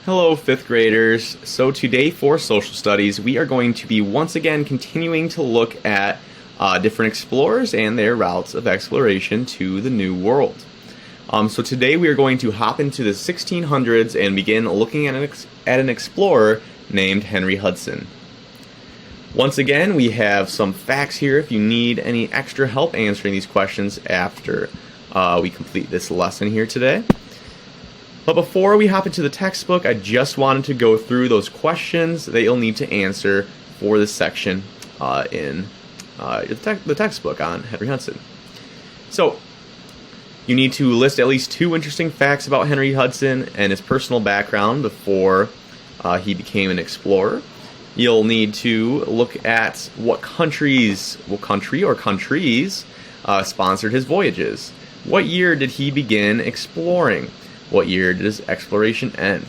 Hello, fifth graders. So today for social studies, we are going to be once again continuing to look at different explorers and their routes of exploration to the New World. So today we are going to hop into the 1600s and begin looking at an explorer named Henry Hudson. Once again, we have some facts here if you need any extra help answering these questions after we complete this lesson here today. But before we hop into the textbook, I just wanted to go through those questions that you'll need to answer for this section in the textbook on Henry Hudson. So, you need to list at least 2 interesting facts about Henry Hudson and his personal background before he became an explorer. You'll need to look at what country or countries sponsored his voyages. What year did he begin exploring? What year did his exploration end?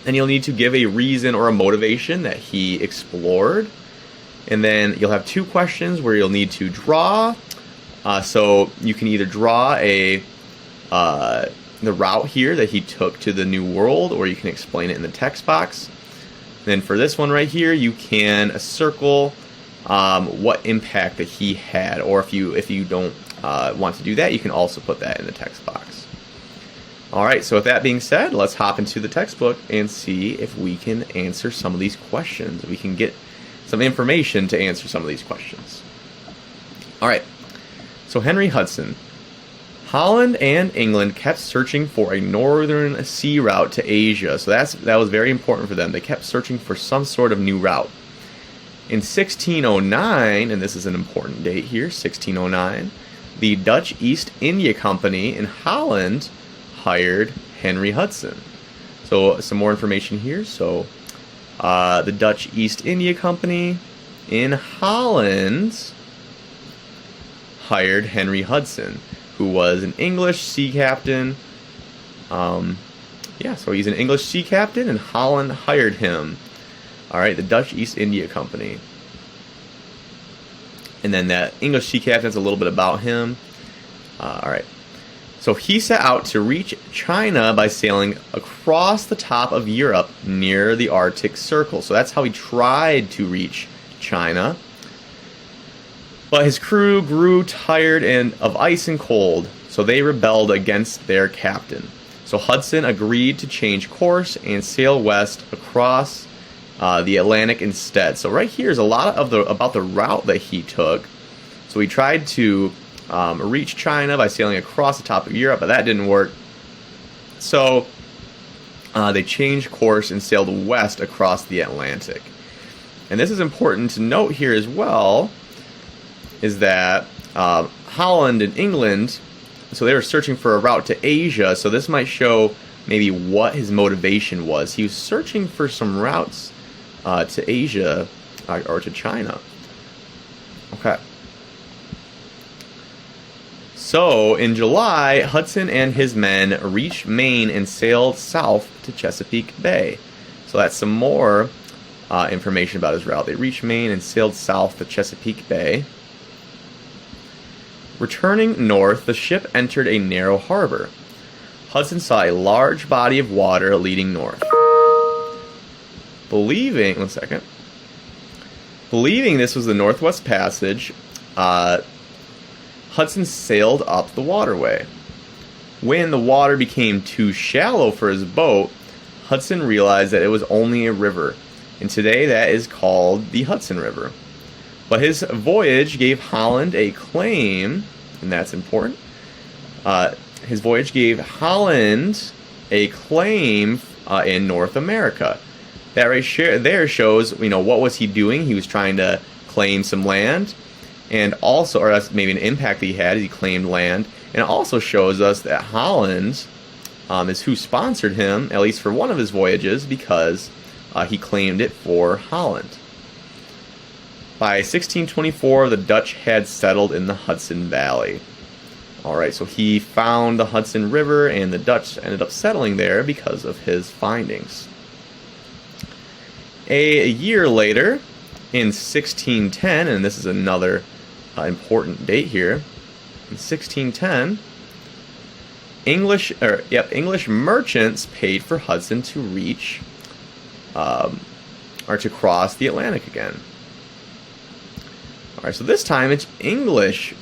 And you'll need to give a reason or a motivation that he explored. And then you'll have 2 questions where you'll need to draw. So you can either draw the route here that he took to the New World, or you can explain it in the text box. And then for this one right here, you can circle what impact that he had, or if you don't want to do that, you can also put that in the text box. Alright, so with that being said, let's hop into the textbook and see if we can answer some of these questions. If we can get some information to answer some of these questions. Alright, so Henry Hudson. Holland and England kept searching for a northern sea route to Asia. So that was very important for them. They kept searching for some sort of new route. In 1609, and this is an important date here, 1609, the Dutch East India Company in Holland hired Henry Hudson. So some more information here. So the Dutch East India Company in Holland hired Henry Hudson, who was an English sea captain. So he's an English sea captain, and Holland hired him. Alright, the Dutch East India Company. And then that English sea captain is a little bit about him. Alright. So he set out to reach China by sailing across the top of Europe near the Arctic Circle. So that's how he tried to reach China. But his crew grew tired of ice and cold, so they rebelled against their captain. So Hudson agreed to change course and sail west across the Atlantic instead. So right here is a lot of about the route that he took. So he tried to reach China by sailing across the top of Europe, but that didn't work. So they changed course and sailed west across the Atlantic. And this is important to note here as well, is that Holland and England, so they were searching for a route to Asia, so this might show maybe what his motivation was. He was searching for some routes to Asia or to China. Okay. So, in July, Hudson and his men reached Maine and sailed south to Chesapeake Bay. So that's some more information about his route. They reached Maine and sailed south to Chesapeake Bay. Returning north, the ship entered a narrow harbor. Hudson saw a large body of water leading north. Believing this was the Northwest Passage, Hudson sailed up the waterway. When the water became too shallow for his boat, Hudson realized that it was only a river, and today that is called the Hudson River. But his voyage gave Holland a claim, and that's important. His voyage gave Holland a claim in North America. That right there shows, what was he doing? He was trying to claim some land. And also, or that's maybe an impact that he had, he claimed land. And it also shows us that Holland is who sponsored him, at least for one of his voyages, because he claimed it for Holland. By 1624, the Dutch had settled in the Hudson Valley. Alright, so he found the Hudson River, and the Dutch ended up settling there because of his findings. A year later, in 1610, and this is another important date here, in 1610, English merchants paid for Hudson to reach or to cross the Atlantic again. All right, so this time it's English.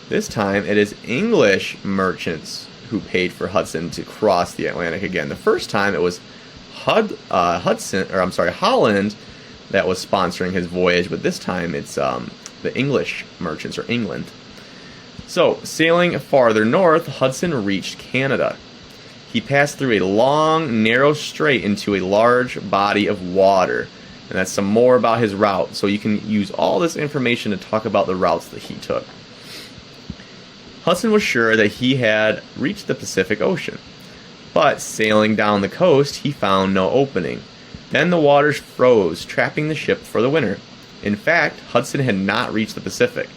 This time it is English merchants who paid for Hudson to cross the Atlantic again. The first time it was Holland that was sponsoring his voyage, but this time it's the English merchants, or England. So, sailing farther north, Hudson reached Canada. He passed through a long, narrow strait into a large body of water. And that's some more about his route. So you can use all this information to talk about the routes that he took. Hudson was sure that he had reached the Pacific Ocean. But sailing down the coast, he found no opening. Then the waters froze, trapping the ship for the winter. In fact, Hudson had not reached the Pacific.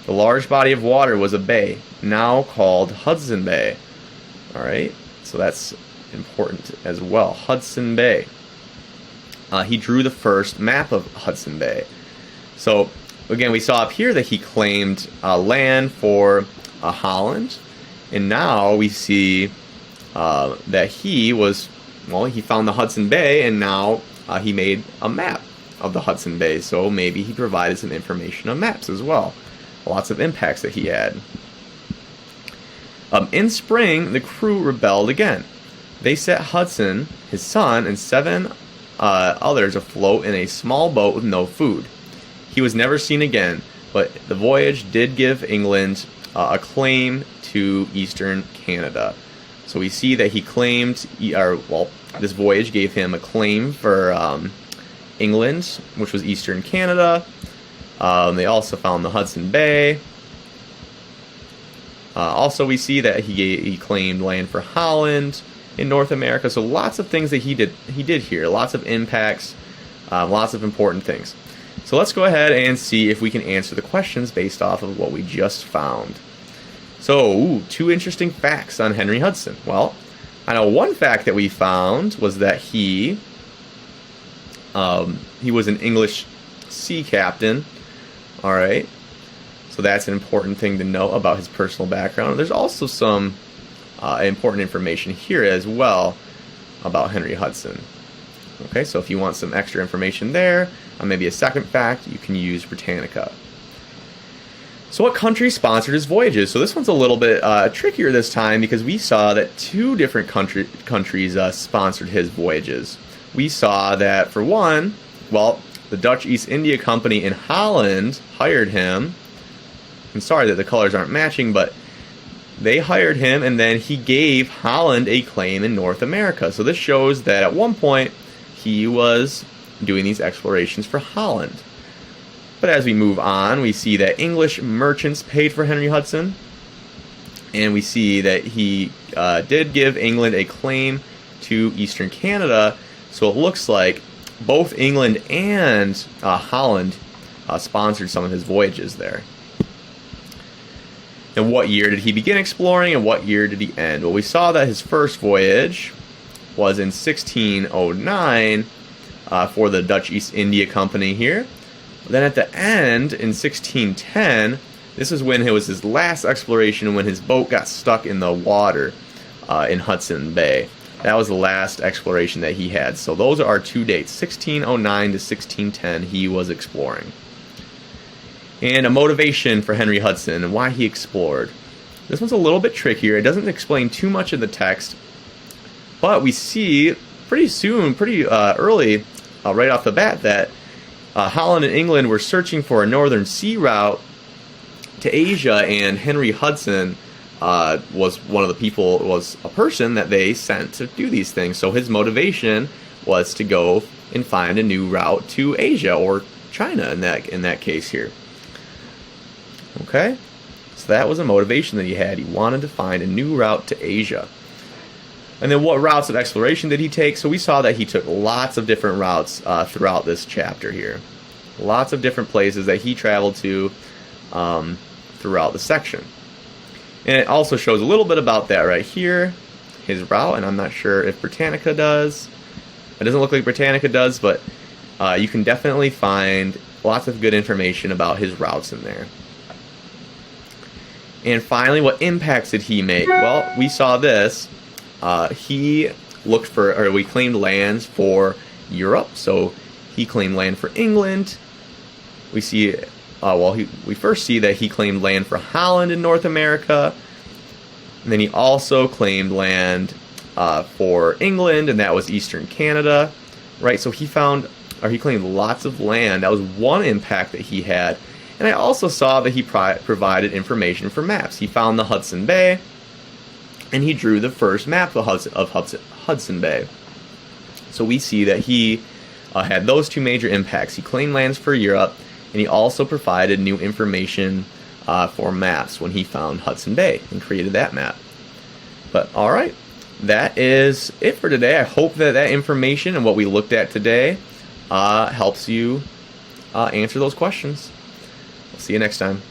The large body of water was a bay, now called Hudson Bay. All right, so that's important as well. Hudson Bay. He drew the first map of Hudson Bay. So, again, we saw up here that he claimed land for Holland. And now we see that he found the Hudson Bay, and now he made a map of the Hudson Bay. So maybe he provided some information on maps as well. Lots of impacts that he had. In spring, the crew rebelled again. They set Hudson, his son, and 7 others afloat in a small boat with no food. He was never seen again, but the voyage did give England a claim to eastern Canada. So we see that he claimed, this voyage gave him a claim for England, which was eastern Canada. They also found the Hudson Bay. Also, we see that he claimed land for Holland in North America. So lots of things that he did here. Lots of impacts, lots of important things. So let's go ahead and see if we can answer the questions based off of what we just found. So, 2 interesting facts on Henry Hudson. Well, I know one fact that we found was that he was an English sea captain. All right. So that's an important thing to know about his personal background. There's also some important information here as well about Henry Hudson. Okay, so if you want some extra information there, maybe a second fact, you can use Britannica. So what country sponsored his voyages? So this one's a little bit trickier this time because we saw that 2 different countries sponsored his voyages. We saw that, for one, the Dutch East India Company in Holland hired him. I'm sorry that the colors aren't matching, but they hired him, and then he gave Holland a claim in North America. So this shows that at one point he was doing these explorations for Holland. But as we move on, we see that English merchants paid for Henry Hudson, and we see that he did give England a claim to eastern Canada. So it looks like both England and Holland sponsored some of his voyages there. And what year did he begin exploring, and what year did he end? Well, we saw that his first voyage was in 1609 for the Dutch East India Company here. Then at the end, in 1610, this is when it was his last exploration, when his boat got stuck in the water in Hudson Bay. That was the last exploration that he had. So those are our 2 dates, 1609 to 1610, he was exploring. And a motivation for Henry Hudson and why he explored. This one's a little bit trickier. It doesn't explain too much in the text, but we see pretty early, right off the bat, that Holland and England were searching for a northern sea route to Asia, and Henry Hudson was a person that they sent to do these things. So his motivation was to go and find a new route to Asia, or China in that case here. Okay, so that was a motivation that he had. He wanted to find a new route to Asia. And then what routes of exploration did he take? So we saw that he took lots of different routes throughout this chapter here. Lots of different places that he traveled to throughout the section. And it also shows a little bit about that right here, his route, and I'm not sure if Britannica does. It doesn't look like Britannica does, but you can definitely find lots of good information about his routes in there. And finally, what impacts did he make? Well, we saw this. He we claimed lands for Europe. So he claimed land for England. We see, we first see that he claimed land for Holland in North America. And then he also claimed land for England, and that was Eastern Canada, right? So he claimed lots of land. That was one impact that he had. And I also saw that he provided information for maps. He found the Hudson Bay, and he drew the first map of Hudson Bay. So we see that he had those two major impacts. He claimed lands for Europe, and he also provided new information for maps when he found Hudson Bay and created that map. But all right, that is it for today. I hope that information and what we looked at today helps you answer those questions. See you next time.